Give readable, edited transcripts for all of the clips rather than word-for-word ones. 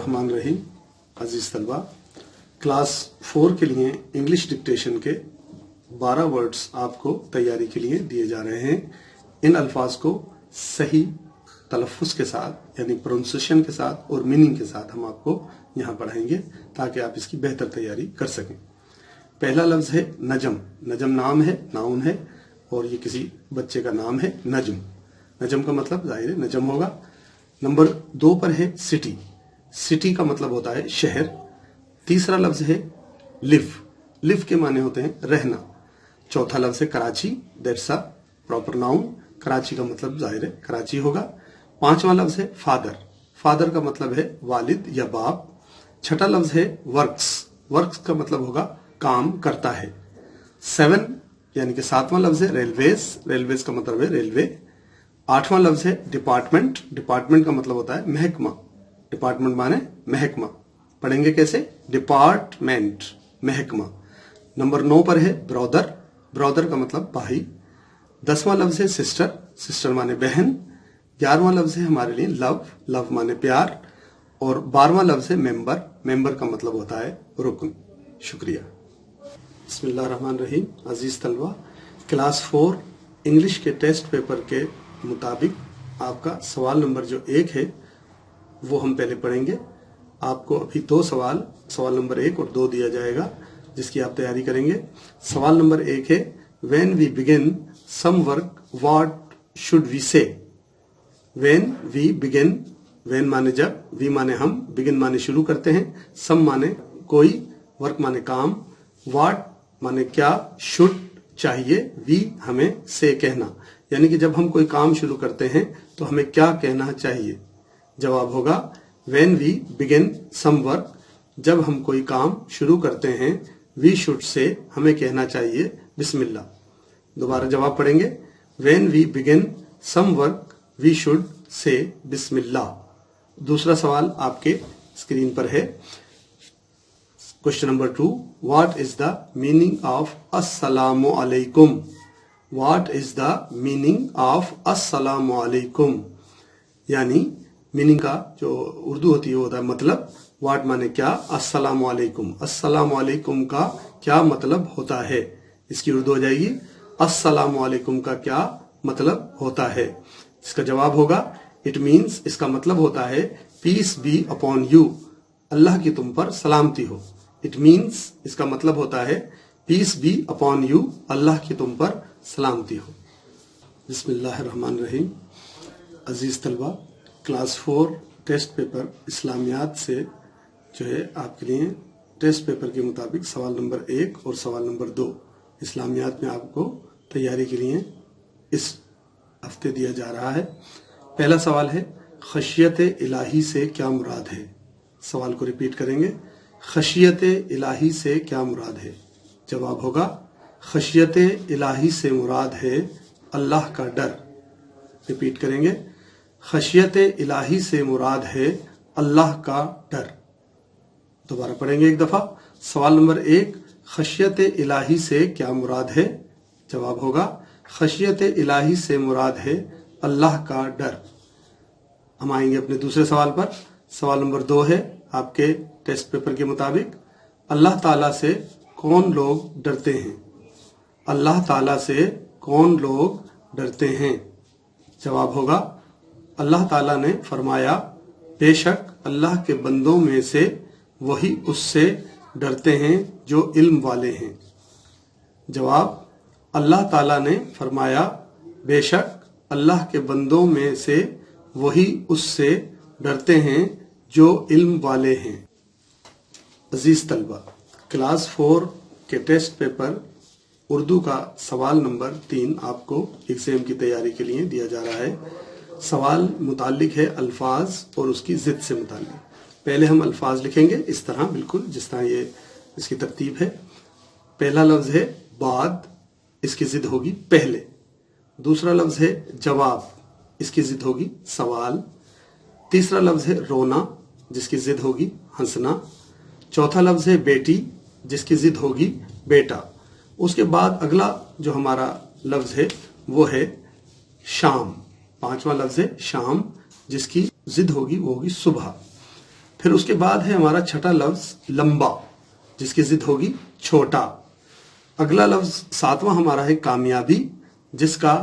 बिस्मिल्लाहिर्रहमानिर्रहीम। अजीज तलबा, क्लास 4 के लिए इंग्लिश डिक्टेशन के 12 वर्ड्स आपको तैयारी के लिए दिए जा रहे हैं। इन अल्फाज को सही तलफ़ुज़ के साथ यानी प्रोनाउंसिएशन के साथ और मीनिंग के साथ हम आपको यहाँ पढ़ाएंगे ताकि आप इसकी बेहतर तैयारी कर सकें। पहला लफ्ज़ है नजम। नजम नाम है, नाउन है और ये किसी बच्चे का नाम है नजम। नजम का मतलब जाहिर है नजम होगा। नंबर 2 पर है सिटी। सिटी का मतलब होता है शहर। तीसरा लफ्ज है लिव। लिव के माने होते हैं रहना। चौथा लफ्ज है Karachi. That's a proper noun. Karachi का मतलब जाहिर है कराची होगा। पांचवा लफ्ज है फादर। फादर का मतलब है वालिद या बाप। छठा लफ्ज है वर्क्स। वर्क्स का मतलब होगा काम करता है। 7 यानी कि 7वां लफ्ज है रेलवेज। रेलवेज का मतलब है रेलवे। 8वां लफ्ज है डिपार्टमेंट। डिपार्टमेंट का मतलब होता है महकमा। डिपार्टमेंट माने महकमा। पढ़ेंगे कैसे? डिपार्टमेंट, महकमा। नंबर 9 पर है ब्रदर। ब्रदर का मतलब भाई। 10वां लफ्ज है सिस्टर। सिस्टर माने बहन। 11वां लफ्ज है हमारे लिए लव। लव माने प्यार। और 12वां लफ्ज है मेंबर। मेंबर का मतलब होता है रुकन। शुक्रिया। बिस्मिल्लाहिर्रहमानिर्रहीम। अजीज तलबा, क्लास 4 इंग्लिश के टेस्ट पेपर के मुताबिक आपका सवाल नंबर जो 1 है वो हम पहले पढ़ेंगे। आपको अभी 2 सवाल, सवाल नंबर 1 और 2 दिया जाएगा जिसकी आप तैयारी करेंगे। सवाल नंबर 1 है when we begin some work what should we say. When we begin, when माने जब, वी माने हम, बिगिन माने शुरू करते हैं, सम माने कोई, वर्क माने काम, व्हाट माने क्या, शुड चाहिए, वी हमें, से कहना। यानी कि जब हम कोई काम शुरू करते हैं तो हमें क्या कहना चाहिए? जवाब होगा when we begin some work, जब हम कोई काम शुरू करते हैं, वी शुड से, हमें कहना चाहिए बिस्मिल्लाह। दोबारा जवाब पढ़ेंगे। When we begin some work we should say Bismillah. दूसरा सवाल आपके स्क्रीन पर है। Question number 2, what is the meaning of Assalamu Alaikum. What is the meaning of Assalamu Alaikum. यानी मीनिंग का जो उर्दू होती है वो होता है मतलब। व्हाट माने क्या, अस्सलामु अलैकुम। अस्सलामु अलैकुम का क्या मतलब होता है? इसकी उर्दू हो जाएगी अस्सलामु अलैकुम का क्या मतलब होता है। इसका जवाब होगा इट मीन्स, इसका मतलब होता है पीस बी अपॉन यू, अल्लाह की तुम पर सलामती हो। इट मीन्स, इसका मतलब होता है पीस बी अपॉन यू, अल्लाह की तुम पर सलामती हो। बिस्मिल्लाहिर्रहमानिर्रहीम। अजीज तलबा, क्लास 4 टेस्ट पेपर इस्लामियात से जो है आपके लिए टेस्ट पेपर के मुताबिक सवाल नंबर 1 और सवाल नंबर 2 इस्लामियात में आपको तैयारी के लिए इस हफ्ते दिया जा रहा है। पहला सवाल है खशियत इलाही से क्या मुराद है। सवाल को रिपीट करेंगे। खशियत इलाही से क्या मुराद है? जवाब होगा खशियत इलाही से मुराद है अल्लाह का डर। रिपीट करेंगे। खशियत इलाही से मुराद है अल्लाह का डर। दोबारा पढ़ेंगे एक दफा। सवाल नंबर 1, खशियत इलाही से क्या मुराद है? जवाब होगा खशियत इलाही से मुराद है अल्लाह का डर। हम आएंगे अपने दूसरे सवाल पर। सवाल नंबर 2 है आपके टेस्ट पेपर के मुताबिक अल्लाह ताला से कौन लोग डरते हैं। अल्लाह ताला से कौन लोग डरते हैं? जवाब होगा अल्लाह ताला ने फरमाया बेशक अल्लाह के बंदों में से वही उससे डरते हैं जो इल्म वाले हैं। जवाब अल्लाह ताला ने फरमाया बेशक अल्लाह के बंदों में से वही उससे डरते हैं जो इल्म वाले हैं। अजीज तलबा, क्लास 4 के टेस्ट पेपर उर्दू का सवाल नंबर 3 आपको एग्जाम की तैयारी के लिए दिया जा रहा है। सवाल मुताल्लिक है अल्फाज और उसकी जिद से मुताल्लिक। पहले हम अल्फाज लिखेंगे इस तरह, बिल्कुल जिस तरह ये इसकी तरतीब है। पहला लफ्ज है बाद, इसकी जिद होगी पहले। दूसरा लफ्ज है जवाब, इसकी जिद होगी सवाल। तीसरा लफ्ज है रोना, जिसकी जिद होगी हंसना। चौथा लफ्ज है बेटी, जिसकी जिद होगी बेटा। उसके बाद अगला जो हमारा लफ्ज है वो है शाम। 5वां लफ्ज है शाम, जिसकी जिद होगी वो होगी सुबह। फिर उसके बाद है हमारा छठा लफ्ज लंबा, जिसकी जिद होगी छोटा। अगला लफ्ज सातवां हमारा है कामयाबी, जिसका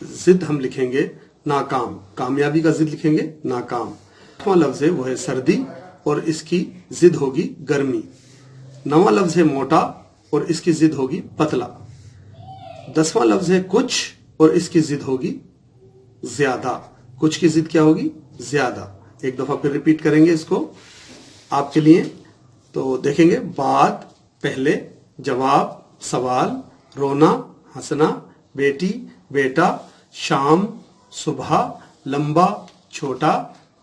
जिद हम लिखेंगे नाकाम। कामयाबी का जिद लिखेंगे नाकाम। आठवां लफ्ज है वो है सर्दी और इसकी जिद होगी गर्मी। नौवां लफ्ज है मोटा और इसकी जिद होगी पतला। 10वां लफ्ज है कुछ और इसकी जिद होगी ज्यादा। कुछ की जिद क्या होगी? ज्यादा। एक दफा फिर रिपीट करेंगे इसको आपके लिए, तो देखेंगे बात, पहले, जवाब, सवाल, रोना, हंसना, बेटी, बेटा, शाम, सुबह, लंबा, छोटा,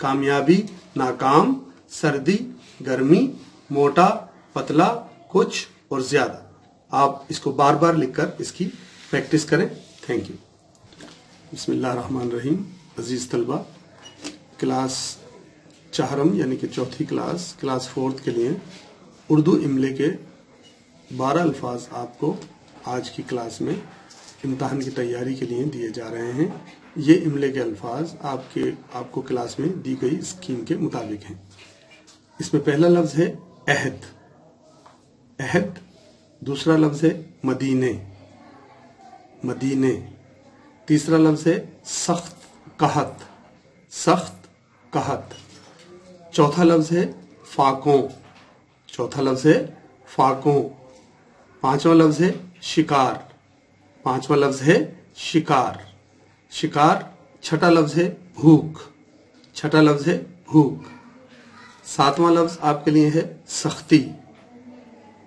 कामयाबी, नाकाम, सर्दी, गर्मी, मोटा, पतला, कुछ और ज्यादा। आप इसको बार बार लिखकर इसकी प्रैक्टिस करें। Thank you. बिस्मिल्लाहिर्रहमानिर्रहीम। अजीज तलबा, क्लास चाहरम यानी कि चौथी क्लास 4th के लिए उर्दू इमले के 12 अल्फाज आपको आज की क्लास में इम्तहान की तैयारी के लिए दिए जा रहे हैं। ये इमले के अल्फाज आपको क्लास में दी गई स्कीम के मुताबिक हैं। इसमें पहला लफ्ज है अहद, अहद। दूसरा लफ्ज है मदीने, मदीने। तीसरा लफ्ज है सख्त, कहत, सख्त, कहत। चौथा लफ्ज है फाकों, चौथा लफ्ज है फाकों। पांचवा लफ्ज है शिकार, पांचवा लफ्ज है शिकार, शिकार। छठा लफ्ज है भूख, छठा लफ्ज है भूख। सातवां लफ्ज आपके लिए है सख्ती,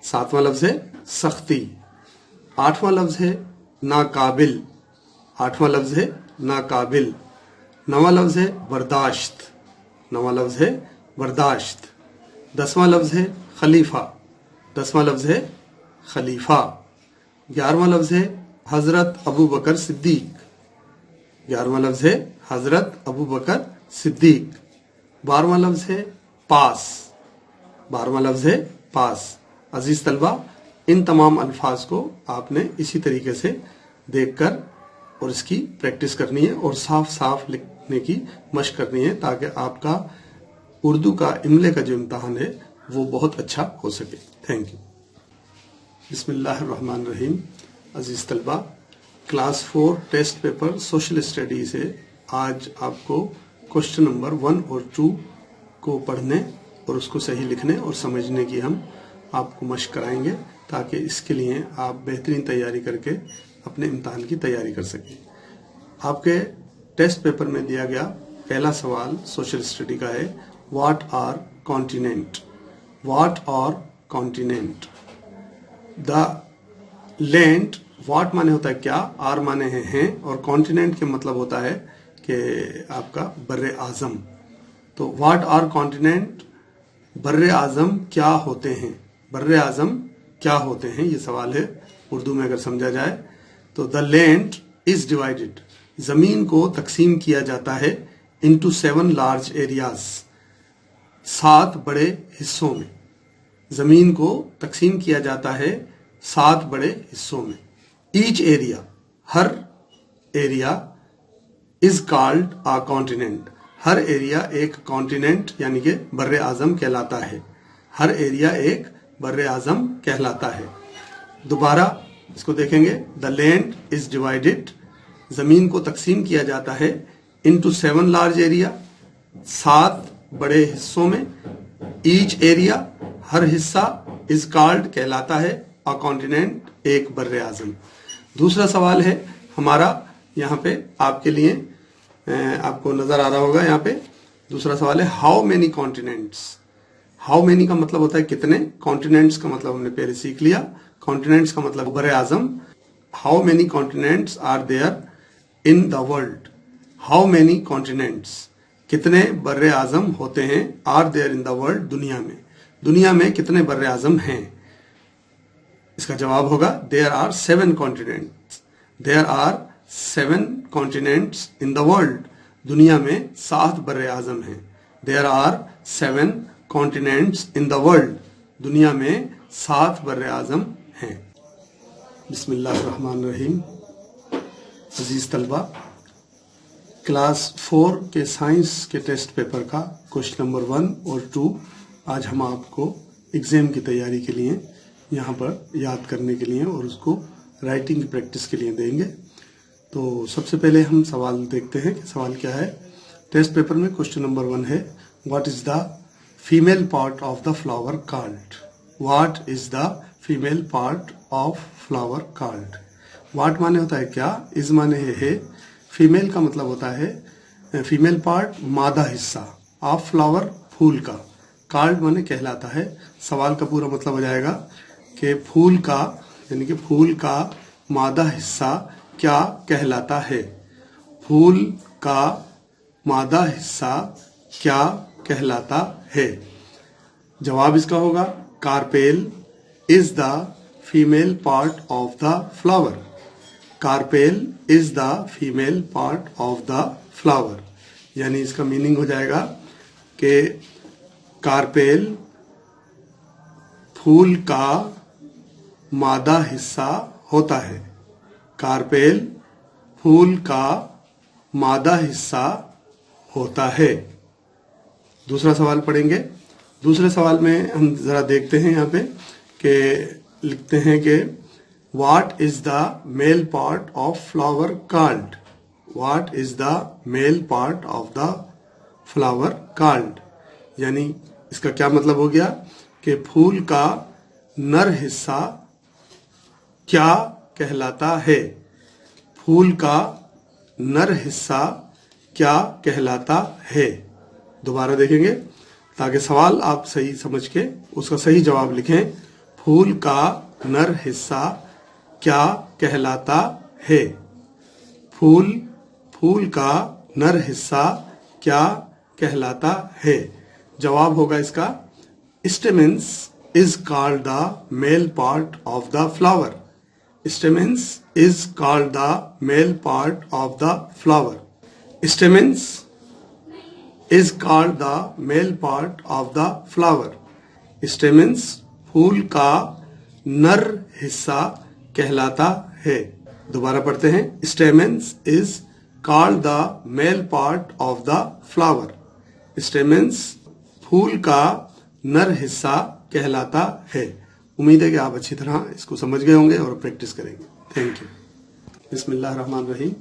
सातवां लफ्ज है सख्ती। आठवां लफ्ज है नाकाबिल, आठवां लफ्ज है नाकाबिल। नवा लफ्ज है बर्दाश्त, नवा लफ्ज है बर्दाश्त। 10वां लफ्ज है खलीफा, 10वां लफ्ज है खलीफा। 11वां लफ्ज है हजरत अबू बकर सिद्दीक, 11वां लफ्ज है हजरत अबू बकर सिद्दीक। 12वां लफ्ज है पास, 12वां लफ्ज है पास। अजीज तलबा, इन तमाम अल्फाज को आपने इसी तरीके से देखकर और इसकी प्रैक्टिस करनी है और साफ साफ लिखने की मशक करनी है, ताकि आपका उर्दू का इमले का जो इम्तहान है वो बहुत अच्छा हो सके। Thank you. बिस्मिल्लाहिर्रहमानिर्रहीम। अजीज तलबा, class 4 test paper social study से आज आपको क्वेश्चन नंबर 1 और 2 को पढ़ने और उसको सही लिखने और समझने की हम आपको मशक कराएंगे, ताकि इसके लिए आप बेहतरीन तैयारी करके अपने इम्तहान की तैयारी कर सकें। आपके टेस्ट पेपर में दिया गया पहला सवाल सोशल स्टडी का है, what are continent, what are continent. The land, what माने होता है क्या, आर माने हैं और कॉन्टिनेंट के मतलब होता है कि आपका बर्रे आजम। तो व्हाट आर कॉन्टिनेंट, बर्रे आजम क्या होते हैं, बर्रे आजम क्या होते हैं, ये सवाल है। उर्दू में अगर समझा जाए तो द लैंड इज डिवाइडेड, जमीन को तकसीम किया जाता है इनटू 7 लार्ज एरियाज, 7 बड़े हिस्सों में। जमीन को तकसीम किया जाता है 7 बड़े हिस्सों में। ईच एरिया, हर area, is called a continent, हर एरिया एक कॉन्टिनेंट यानी कि बर्रे आजम कहलाता है, हर एरिया एक बर्रे आजम कहलाता है। दोबारा इसको देखेंगे, द लैंड इज डिवाइडेड, जमीन को तकसीम किया जाता है इनटू 7 लार्ज एरिया, 7 बड़े हिस्सों में। ईच एरिया, हर हिस्सा, इज कॉल्ड कहलाता है अ कॉन्टिनेंट, एक बर्रे आजम। दूसरा सवाल है हमारा यहाँ पे आपके लिए, आपको नजर आ रहा होगा यहाँ पे। दूसरा सवाल है how many continents. How many का मतलब होता है कितने, कॉन्टिनेंट्स का मतलब हमने पहले सीख लिया। कॉन्टिनेंट्स का मतलब बर्रे आजम। How many continents are there in the world, how many continents, कितने बर्रे आजम होते हैं, are there in the world, दुनिया में, दुनिया में कितने बर्रे आजम हैं। इसका जवाब होगा there are 7 continents, there are 7 continents in the world, दुनिया में 7 बर्रे आजम हैं। There are 7 continents in the world, दुनिया में 7 बर्रे आजम हैं। बिस्मिल्लाहिर्रहमानिर्रहीम। अजीज तलबा, क्लास 4 के साइंस के टेस्ट पेपर का क्वेश्चन नंबर 1 और 2 आज हम आपको एग्जाम की तैयारी के लिए यहाँ पर याद करने के लिए और उसको राइटिंग की प्रैक्टिस के लिए देंगे। तो सबसे पहले हम सवाल देखते हैं कि सवाल क्या है। टेस्ट पेपर में क्वेश्चन नंबर 1 है, what is the female part of the flower called. What is the female part of flower called. What माने होता है क्या, इज माने है, फीमेल का मतलब होता है फीमेल पार्ट मादा हिस्सा, ऑफ फ्लावर फूल का, कॉल्ड माने कहलाता है। सवाल का पूरा मतलब हो जाएगा कि फूल का यानी कि फूल का मादा हिस्सा क्या कहलाता है। फूल का मादा हिस्सा क्या कहलाता है। जवाब इसका होगा carpel is the female part of the flower. Carpel is the female part of the flower, यानी इसका मीनिंग हो जाएगा कि कार्पेल फूल का मादा हिस्सा होता है। कार्पेल फूल का मादा हिस्सा होता है। दूसरा सवाल पढ़ेंगे। दूसरे सवाल में हम जरा देखते हैं यहाँ पे कि लिखते हैं कि what is the male part of flower called. What is the male part of the flower called, यानी इसका क्या मतलब हो गया कि फूल का नर हिस्सा क्या कहलाता है। फूल का नर हिस्सा क्या कहलाता है। दोबारा देखेंगे ताकि सवाल आप सही समझ के उसका सही जवाब लिखें। फूल का नर हिस्सा क्या कहलाता है। फूल का नर हिस्सा क्या कहलाता है। जवाब होगा इसका stamens is called the male part of the flower. Stamens is called the male part of the flower. Stamens is called the male part of the flower. Stamens फूल का नर हिस्सा कहलाता है। दोबारा पढ़ते हैं। Stamens is called the male part of the flower. Stamens फूल का नर हिस्सा कहलाता है। उम्मीद है कि आप अच्छी तरह इसको समझ गए होंगे और प्रैक्टिस करेंगे। Thank you. बिस्मिल्लाहिर्रहमानिर्रहीम।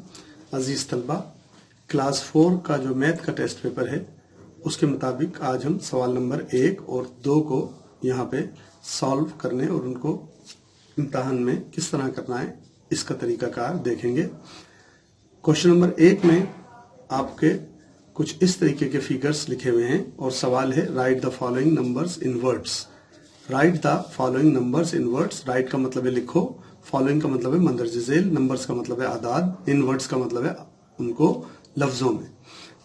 अजीज तलबा, क्लास 4 का जो मैथ का टेस्ट पेपर है उसके मुताबिक आज हम सवाल नंबर 1 और 2 को यहाँ पे सॉल्व करने और उनको इम्तिहान में किस तरह करना है इसका तरीकाकार देखेंगे। क्वेश्चन नंबर 1 में आपके कुछ इस तरीके के फिगर्स लिखे हुए हैं और सवाल है right the following numbers in words. Right the following numbers in words. Right का मतलब है लिखो, फॉलोइंग का मतलब है मंदरज झेल, नंबर्स का मतलब है आदाद, इन वर्ड्स का मतलब है उनको लफ्जों में,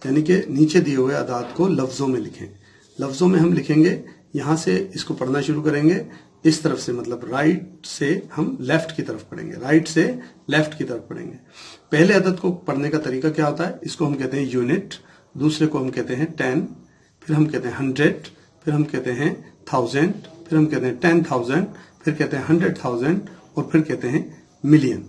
यानी कि नीचे दिए हुए आदाद को लफ्जों में लिखें। लफ्जों में हम लिखेंगे, यहां से इसको पढ़ना शुरू करेंगे इस तरफ से, मतलब राइट से हम लेफ्ट की तरफ पढ़ेंगे, राइट से लेफ्ट की तरफ पढ़ेंगे। पहले अदद को पढ़ने का तरीका क्या होता है, इसको हम कहते हैं यूनिट, दूसरे को हम कहते हैं 10, फिर हम कहते हैं 100, फिर हम कहते हैं 1000, फिर हम कहते हैं 10,000, फिर कहते हैं 100,000 और फिर कहते हैं मिलियन।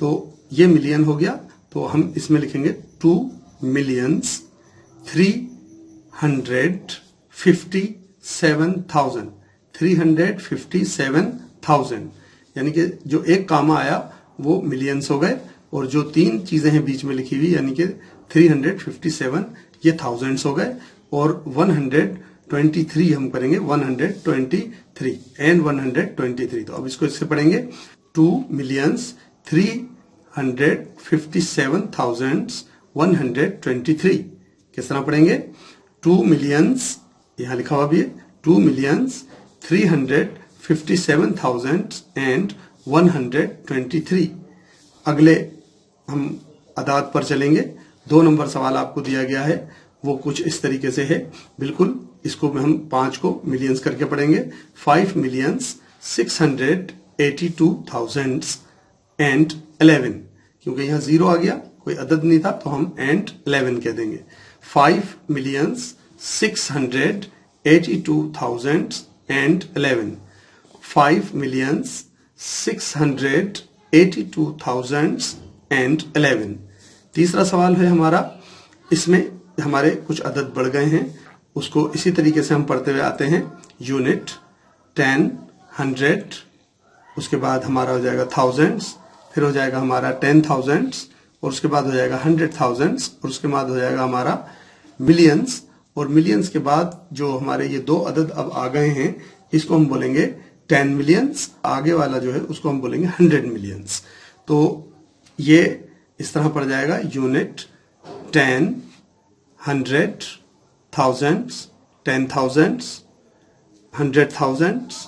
तो ये मिलियन हो गया, तो हम इसमें लिखेंगे 2,357,000। 357,000 यानी कि जो एक कामा आया वो मिलियंस हो गए और जो 3 चीजें हैं बीच में लिखी हुई यानी कि 357 ये थाउजेंड्स हो गए और 123 हम करेंगे 123 एंड 123। तो अब इसको इससे पढ़ेंगे 2,357,123। किस तरह पढ़ेंगे 2 मिलियंस, यहां लिखा हुआ भी है 2,357,123। अगले हम अदाद पर चलेंगे। 2 नंबर सवाल आपको दिया गया है वो कुछ इस तरीके से है, बिल्कुल इसको हम 5 को मिलियंस करके पढ़ेंगे। 5,682,011, क्योंकि यहाँ 0 आ गया, कोई अदद नहीं था तो हम एंड 11 कह देंगे। 5,682,011, 5,682,011। तीसरा सवाल है हमारा, इसमें हमारे कुछ अदद बढ़ गए हैं उसको इसी तरीके से हम पढ़ते हुए आते हैं। यूनिट, 10, 100, उसके बाद हमारा हो जाएगा थाउजेंड्स, फिर हो जाएगा हमारा 10,000s, और उसके बाद हो जाएगा 100,000s, और उसके बाद हो जाएगा हमारा मिलियंस, और मिलियंस के बाद जो हमारे ये दो अदद अब आ गए हैं इसको हम बोलेंगे 10 मिलियंस, आगे वाला जो है उसको हम बोलेंगे 100 मिलियंस। तो ये इस तरह पड़ जाएगा यूनिट, 10, 100, थाउजेंड्स, 10,000s, 100,000s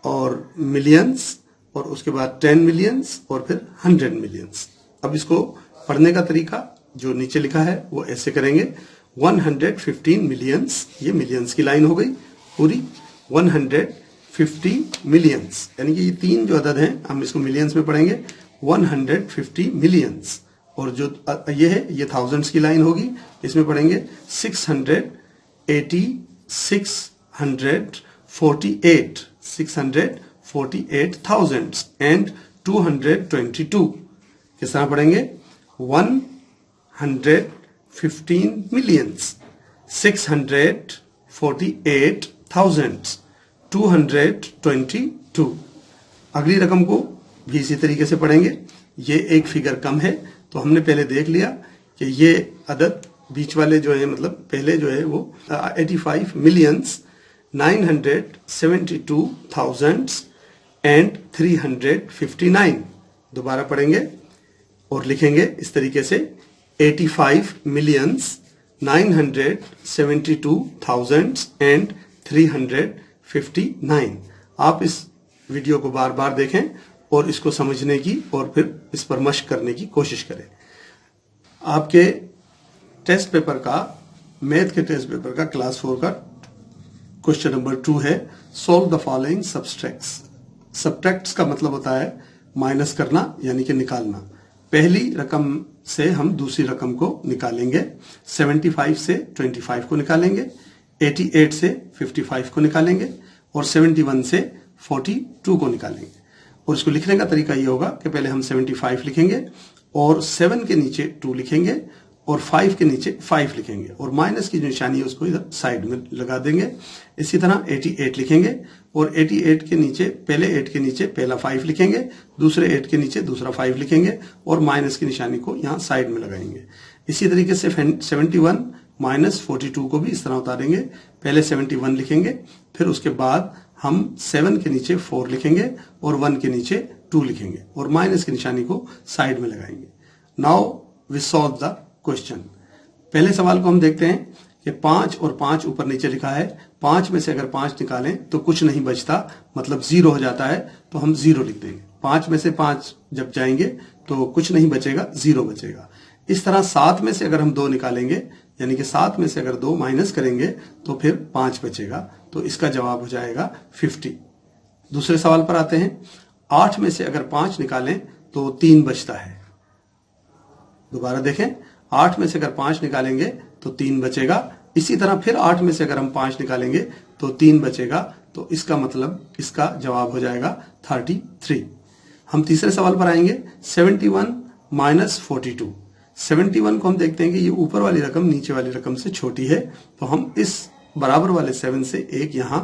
और मिलियंस, और उसके बाद 10 मिलियंस और फिर 100 मिलियंस। अब इसको पढ़ने का तरीका जो नीचे लिखा है वो ऐसे करेंगे, 115 मिलियंस, ये मिलियंस की लाइन हो गई पूरी, 150 मिलियंस, यानी कि ये तीन जो अदद हैं हम इसको मिलियंस में पढ़ेंगे, 150 मिलियंस, और जो ये है ये थाउजेंड्स की लाइन होगी, इसमें पढ़ेंगे 648,648,000 एंड 222। किस तरह पढ़ेंगे, 115 मिलियंस, 648,222। अगली रकम को भी इसी तरीके से पढ़ेंगे। ये एक फिगर कम है तो हमने पहले देख लिया कि ये अदद बीच वाले जो है, मतलब पहले जो है वो 85 मिलियंस 972,000 एंड 359। दोबारा पढ़ेंगे और लिखेंगे इस तरीके से, 85 मिलियंस 972,000 एंड 359। आप इस वीडियो को बार बार देखें और इसको समझने की और फिर इस पर मश्क करने की कोशिश करें। आपके टेस्ट पेपर का, मैथ के टेस्ट पेपर का क्लास 4 का क्वेश्चन नंबर 2 है, सॉल्व द फॉलोइंग सबट्रैक्ट्स। सबट्रैक्ट्स का मतलब होता है माइनस करना यानी कि निकालना। पहली रकम से हम दूसरी रकम को निकालेंगे, 75 से 25 को निकालेंगे, 88 से 55 को निकालेंगे और 71 से 42 को निकालेंगे। और इसको लिखने का तरीका ये होगा कि पहले हम 75 लिखेंगे और 7 के नीचे 2 लिखेंगे और 5 के नीचे 5 लिखेंगे और माइनस की जो निशानी है उसको इधर साइड में लगा देंगे। इसी तरह 88 लिखेंगे और 88 के नीचे, पहले 8 के नीचे पहला 5 लिखेंगे, दूसरे 8 के नीचे दूसरा 5 लिखेंगे और माइनस की निशानी को यहाँ साइड में लगाएंगे। इसी तरीके से 71 माइनस 42 को भी इस तरह उतारेंगे, पहले 71 लिखेंगे, फिर उसके बाद हम 7 के नीचे 4 लिखेंगे और 1 के नीचे 2 लिखेंगे और माइनस की निशानी को साइड में लगाएंगे। Now we solve the question. पहले सवाल को हम देखते हैं कि 5 और 5 ऊपर नीचे लिखा है, 5 में से अगर 5 निकालें तो कुछ नहीं बचता, मतलब 0 हो जाता है, तो हम 0 लिख देंगे। 5 में से 5 जब जाएंगे तो कुछ नहीं बचेगा, 0 बचेगा। इस तरह 7 में से अगर हम 2 निकालेंगे, यानी कि 7 में से अगर 2 माइनस करेंगे तो फिर 5 बचेगा, तो इसका जवाब हो जाएगा 50। दूसरे सवाल पर आते हैं, 8 में से अगर 5 निकालें तो 3 बचता है। दोबारा देखें, 8 में से अगर 5 निकालेंगे तो 3 बचेगा। इसी तरह फिर 8 में से अगर हम 5 निकालेंगे तो 3 बचेगा, तो इसका मतलब इसका जवाब हो जाएगा 33। हम तीसरे सवाल पर आएंगे, 71 माइनस 42। 71 को हम देखते हैं कि ये ऊपर वाली रकम नीचे वाली रकम से छोटी है, तो हम इस बराबर वाले 7 से एक यहां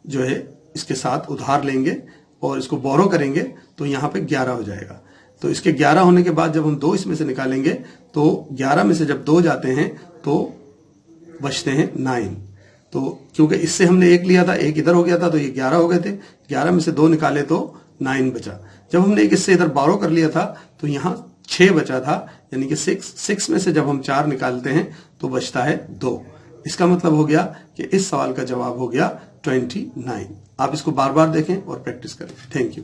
जो है इसके साथ उधार लेंगे और इसको बोरो करेंगे, तो यहां पे 11 हो जाएगा। तो इसके 11 होने के बाद जब हम 2 इसमें से निकालेंगे तो 11 में से जब 2 जाते हैं तो बचते हैं 9। तो क्योंकि इससे हमने 1 लिया था, 1 इधर हो गया था, तो ये 11 हो गए थे। 11 में से 2 निकाले तो 9 बचा। जब हमने एक इससे इधर बोरो कर लिया था तो यहाँ 6 बचा था, यानी कि 6 में से जब हम 4 निकालते हैं तो बचता है 2। इसका मतलब हो गया कि इस सवाल का जवाब हो गया 29। आप इसको बार बार देखें और प्रैक्टिस करें। Thank you.